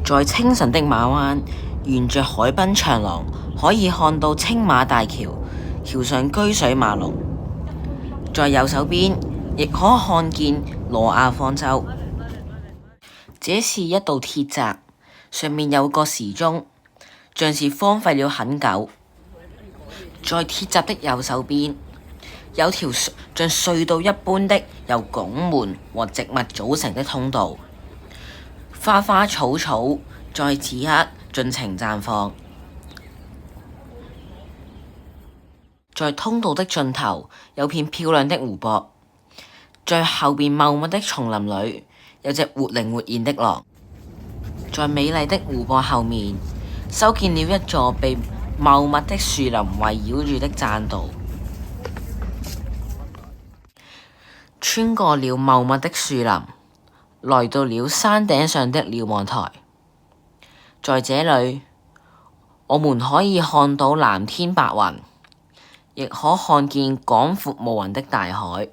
在清晨的馬灣，沿着海濱長廊，可以看到青馬大橋，橋上居水馬龍。在右手邊，亦可看見挪亞方舟。這是一道鐵閘，上面有個時鐘，像是荒廢了很久。在鐵閘的右手邊，有條像隧道一般的由拱門和植物組成的通道，花花草草在此刻盡情綻放。在通道的盡頭有片漂亮的湖泊，在後邊茂密的叢林裡有隻活靈活現的狼。在美麗的湖泊後面，修建了一座被茂密的樹林圍繞住的棧道。穿過了茂密的樹林，來到了山頂上的瞭望台。在這裡，我們可以看到藍天白雲，亦可看見廣闊無垠的大海。